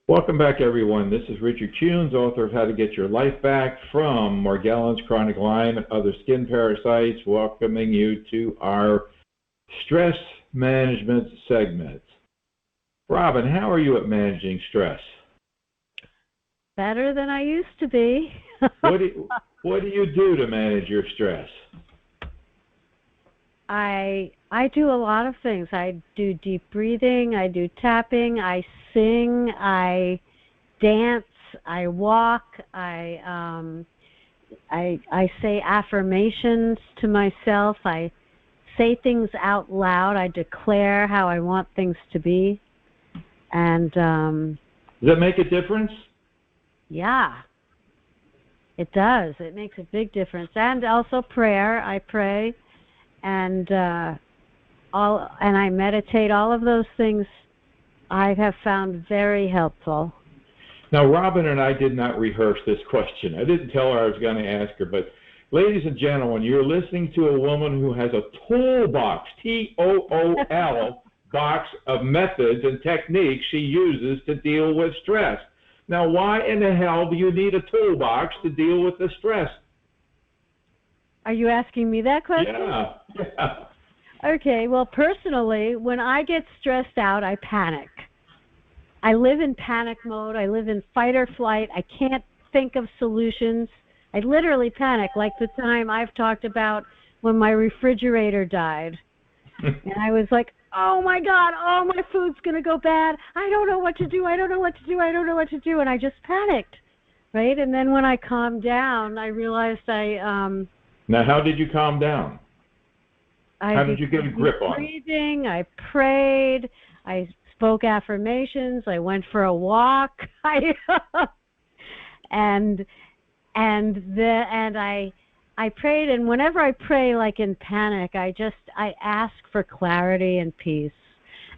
Welcome back, everyone. This is Richard Kuhns, author of How to Get Your Life Back from Morgellons, chronic Lyme, and other skin parasites, welcoming you to our stress management segment. Robin, how are you at managing stress? Better than I used to be. What do you do to manage your stress? I do a lot of things. I do deep breathing, I do tapping, I sing, I dance, I walk, I say affirmations to myself. I say things out loud. I declare how I want things to be. And does that make a difference? Yeah. It does. It makes a big difference. And also prayer. I pray. And I meditate. All of those things I have found very helpful. Now, Robin and I did not rehearse this question. I didn't tell her I was going to ask her, but ladies and gentlemen, you're listening to a woman who has a toolbox, T-O-O-L, box of methods and techniques she uses to deal with stress. Now, why in the hell do you need a toolbox to deal with the stress? Are you asking me that question? Yeah. Okay, well, personally, when I get stressed out, I panic. I live in panic mode. I live in fight or flight. I can't think of solutions. I literally panic, like the time I've talked about when my refrigerator died. And I was like, oh, my God, oh, my food's going to go bad. I don't know what to do. I don't know what to do. I don't know what to do. And I just panicked, right? And then when I calmed down, I realized Now, how did you calm down? How did you get a grip on it? Breathing, I prayed, I spoke affirmations, I went for a walk, and I prayed, and whenever I pray, like in panic, I ask for clarity and peace,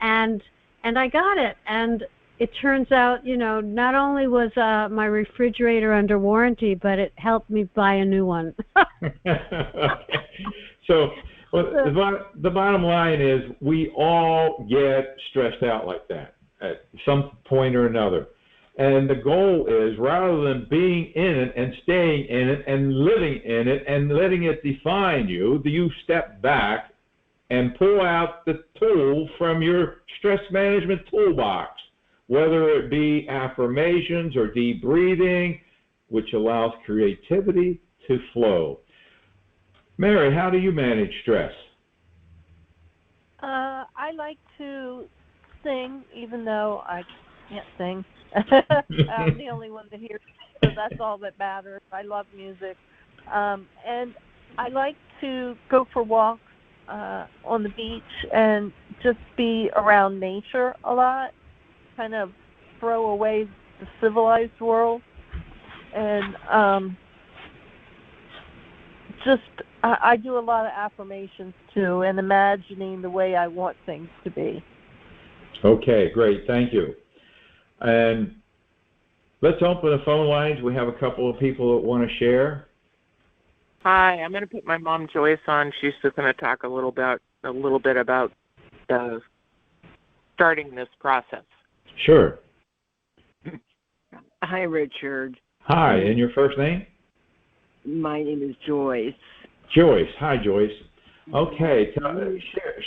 and I got it, and it turns out, not only was my refrigerator under warranty, but it helped me buy a new one. So the bottom line is we all get stressed out like that at some point or another. And the goal is, rather than being in it and staying in it and living in it and letting it define you, you step back and pull out the tool from your stress management toolbox, whether it be affirmations or deep breathing, which allows creativity to flow. Mary, how do you manage stress? I like to sing, even though I can't sing. I'm the only one that hears, so that's all that matters. I love music. And I like to go for walks on the beach and just be around nature a lot, kind of throw away the civilized world. And I do a lot of affirmations, too, and imagining the way I want things to be. Okay, great. Thank you. And let's open the phone lines. We have a couple of people that want to share. Hi, I'm going to put my mom Joyce on. She's just going to talk a little bit about starting this process. Sure. Hi, Richard. Hi, and your first name? My name is Joyce. Joyce. Hi, Joyce. Okay,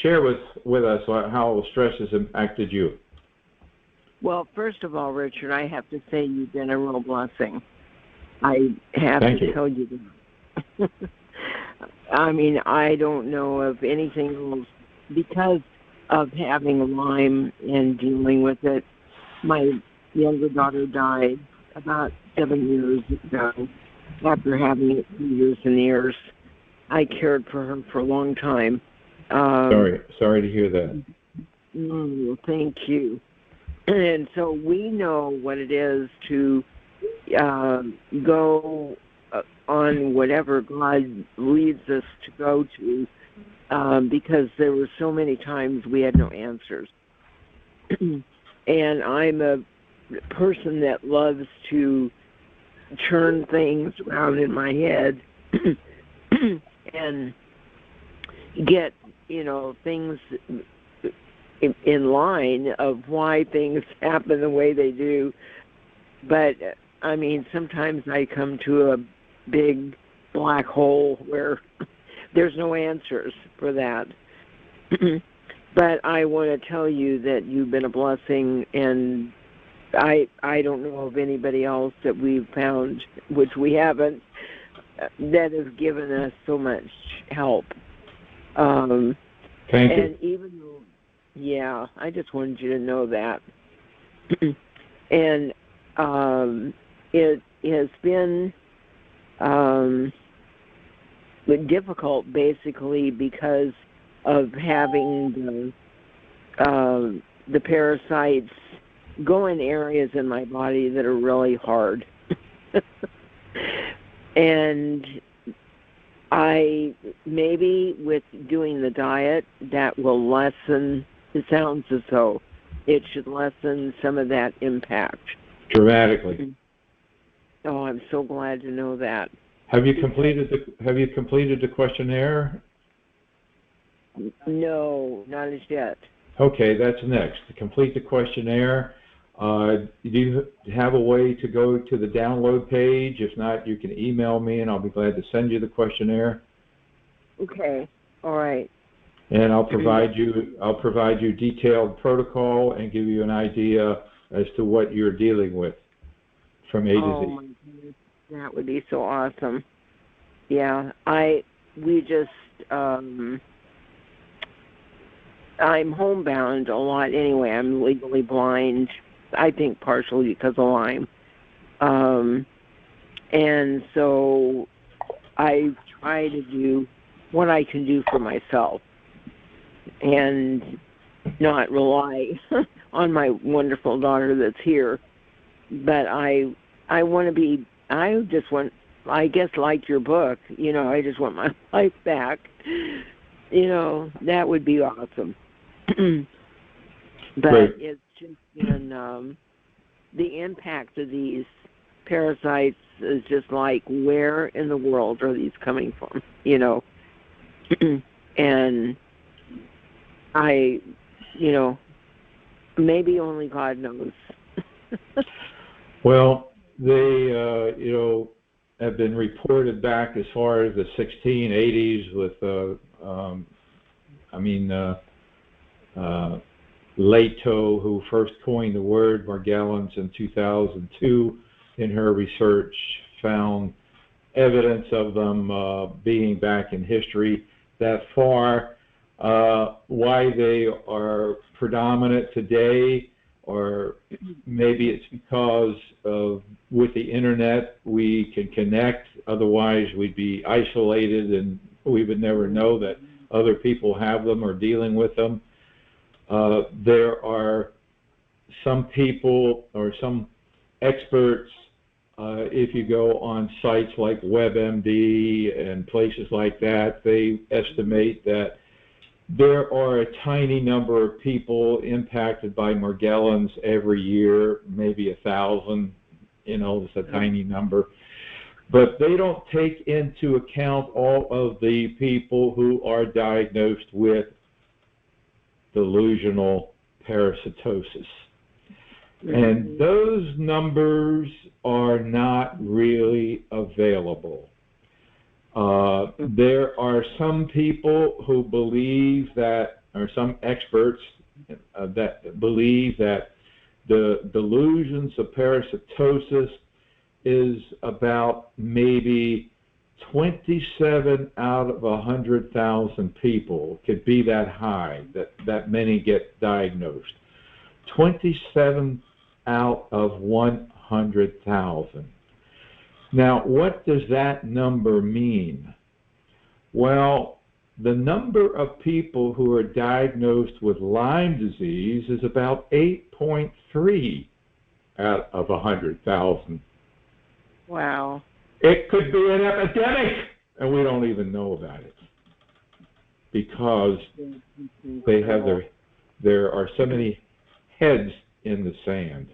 share with us how stress has impacted you. Well, first of all, Richard, I have to say you've been a real blessing. I have to tell you that. I mean, I don't know of anything else. Because of having Lyme and dealing with it, my younger daughter died about 7 years ago after having it for years and years. I cared for her for a long time. Sorry to hear that. Thank you. And so we know what it is to go on whatever God leads us to go to, because there were so many times we had no answers. And I'm a person that loves to turn things around in my head and get, things in line of why things happen the way they do. But I mean, sometimes I come to a big black hole where there's no answers for that. But I want to tell you that you've been a blessing, and I don't know of anybody else that we've found, which we haven't, that has given us so much help. Thank you. And even though, yeah, I just wanted you to know that. And it has been difficult, basically, because of having the parasites go in areas in my body that are really hard. And I, maybe with doing the diet, that will lessen, it sounds as though it should lessen some of that impact. Dramatically. Oh, I'm so glad to know that. Have you completed the questionnaire? No, not as yet. Okay, that's next. To complete the questionnaire, do you have a way to go to the download page? If not, you can email me, and I'll be glad to send you the questionnaire. Okay, all right. And I'll provide you detailed protocol and give you an idea as to what you're dealing with from A to Z. Oh my goodness, that would be so awesome. Yeah, I'm homebound a lot anyway. I'm legally blind, I think partially because of Lyme. And so I try to do what I can do for myself and not rely on my wonderful daughter that's here. But I want to be, I guess like your book, I just want my life back. That would be awesome. But Great. It's just been the impact of these parasites is just like, where in the world are these coming from? And I, maybe only God knows. Well, they, have been reported back as far as the 1680s with, Leto, who first coined the word Morgellons in 2002, in her research found evidence of them being back in history that far. Why they are predominant today, or maybe it's because of with the internet we can connect, otherwise we'd be isolated and we would never know that other people have them or dealing with them. There are some people or some experts, if you go on sites like WebMD and places like that, they estimate that there are a tiny number of people impacted by Morgellons every year, maybe 1,000, it's a tiny number. But they don't take into account all of the people who are diagnosed with delusional parasitosis. And those numbers are not really available. There are some people who believe that, or some experts that believe that the delusions of parasitosis is about maybe 27 out of 100,000 people. It could be that high, that many get diagnosed. 27 out of 100,000. Now, what does that number mean? Well, the number of people who are diagnosed with Lyme disease is about 8.3 out of 100,000. Wow. It could be an epidemic, and we don't even know about it because they have there are so many heads in the sand.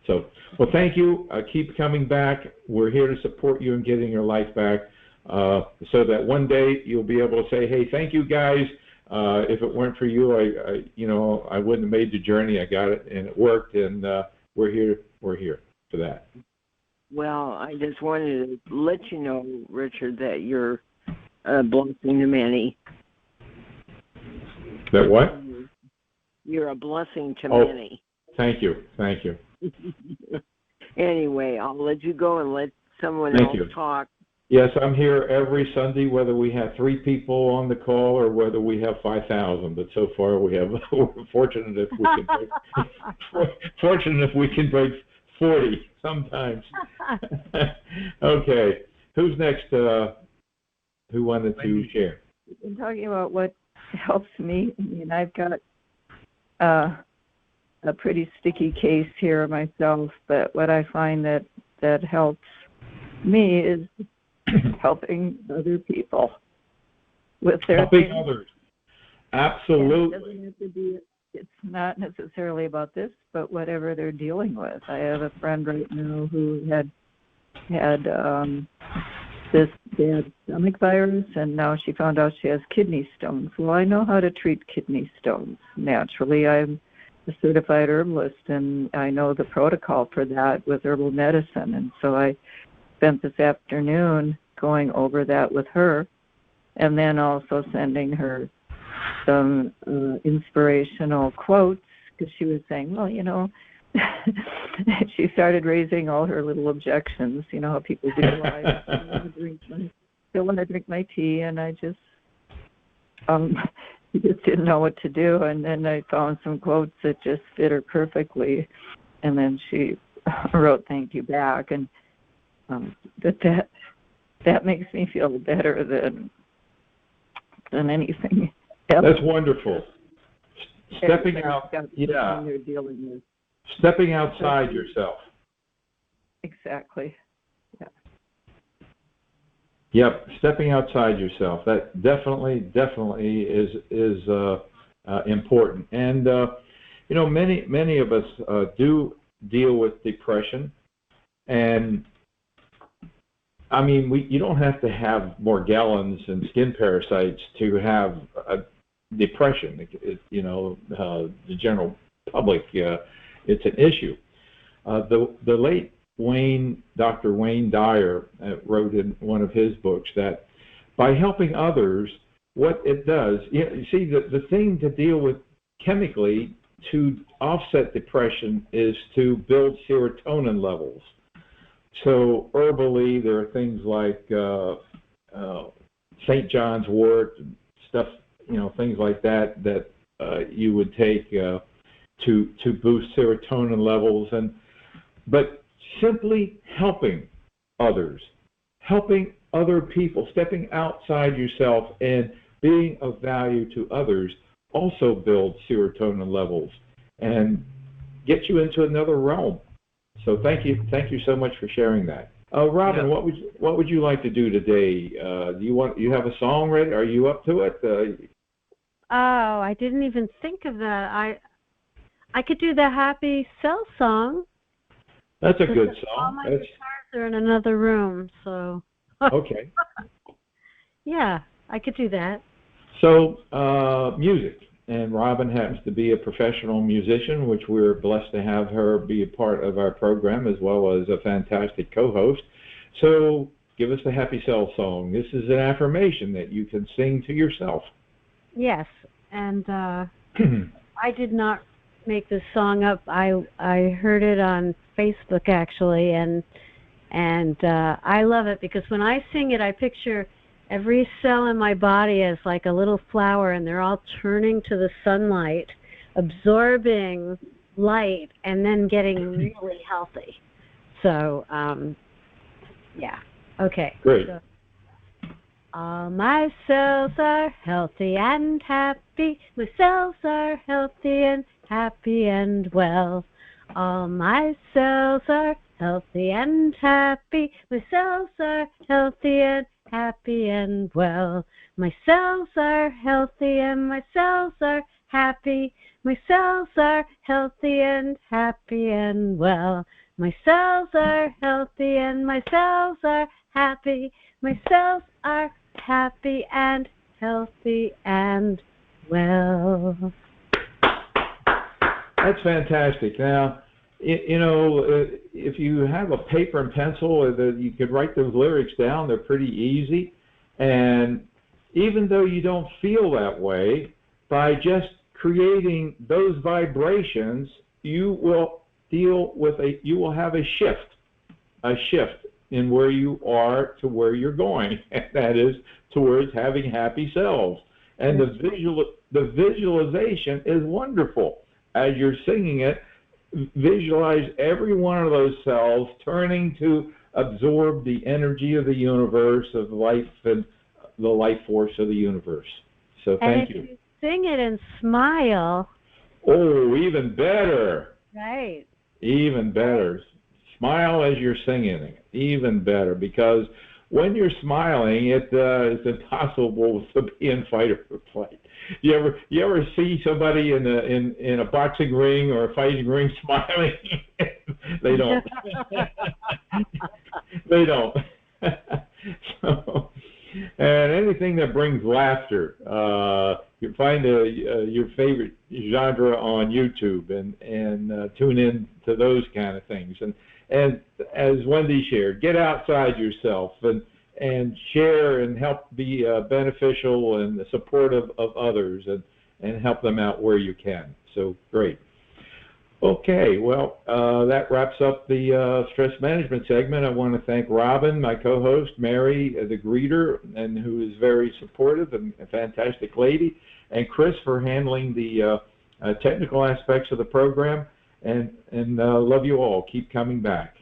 So, well, thank you. Keep coming back. We're here to support you in getting your life back, so that one day you'll be able to say, hey, thank you guys. If it weren't for you, I wouldn't have made the journey. I got it, and it worked, and we're here for that. Well, I just wanted to let you know, Richard, that you're a blessing to many. That what? You're a blessing to many. Thank you. Anyway, I'll let you go and let someone else talk. Yes, I'm here every Sunday, whether we have 3 people on the call or whether we have 5,000. But so far, we're fortunate if we can break 40 sometimes. Okay, who's next? Who wanted to share? We've been talking about what helps me. I mean, I've got a pretty sticky case here myself, but what I find that helps me is helping other people with their helping others. Absolutely. It's not necessarily about this, but whatever they're dealing with. I have a friend right now who had this bad stomach virus, and now she found out she has kidney stones. Well, I know how to treat kidney stones naturally. I'm a certified herbalist, and I know the protocol for that with herbal medicine. And so I spent this afternoon going over that with her, and then also sending her some inspirational quotes, because she was saying, well, she started raising all her little objections. You know how people do. I still want to drink my tea, and I just didn't know what to do. And then I found some quotes that just fit her perfectly, and then she wrote thank you back, and that makes me feel better than anything else. That's wonderful. Stepping out, stepping outside yourself. Exactly. Yeah. Yep, stepping outside yourself. That definitely is important. And many of us do deal with depression, and I mean, you don't have to have Morgellons and skin parasites to have depression. The general public, it's an issue. The late Dr. Wayne Dyer wrote in one of his books that by helping others, what it does, you see, the thing to deal with chemically to offset depression is to build serotonin levels. So herbally, there are things like St. John's wort, stuff, things like that you would take to boost serotonin levels, but simply helping others, helping other people, stepping outside yourself and being of value to others also builds serotonin levels and gets you into another realm. So thank you so much for sharing that. Robin, what would you like to do today? You have a song ready? Are you up to it? Oh, I didn't even think of that. I could do the Happy Cell song. That's a good song. All my guitars are in another room, so. Okay. Yeah, I could do that. So, music. And Robin happens to be a professional musician, which we're blessed to have her be a part of our program, as well as a fantastic co-host. So give us the Happy Cell song. This is an affirmation that you can sing to yourself. Yes, and I did not make this song up. I heard it on Facebook, actually, and I love it because when I sing it, I picture every cell in my body is like a little flower, and they're all turning to the sunlight, absorbing light, and then getting really healthy. So, yeah. Okay. Great. So, all my cells are healthy and happy. My cells are healthy and happy and well. All my cells are healthy and happy. My cells are healthy and happy and well. My cells are healthy and my cells are happy. My cells are healthy and happy and well. My cells are healthy and my cells are happy. My cells are happy and healthy and well. That's fantastic. Now, if you have a paper and pencil, you could write those lyrics down. They're pretty easy. And even though you don't feel that way, by just creating those vibrations, you will have a shift in where you are to where you're going, and that is towards having happy selves. And the visualization is wonderful. As you're singing it, visualize every one of those cells turning to absorb the energy of the universe, of life, and the life force of the universe. So thank you. And if you sing it and smile. Oh, even better. Right. Even better. Smile as you're singing it. Even better, because when you're smiling, it's impossible to be in fight or flight. You ever see somebody in a boxing ring or a fighting ring smiling? They don't. They don't. So, and anything that brings laughter, you find your favorite genre on YouTube and tune in to those kind of things. And as Wendy shared, get outside yourself and share and help be beneficial and supportive of others and help them out where you can. So great. Okay, well, that wraps up the stress management segment. I want to thank Robin, my co-host, Mary, the greeter, and who is very supportive and a fantastic lady, and Chris for handling the technical aspects of the program. And love you all. Keep coming back.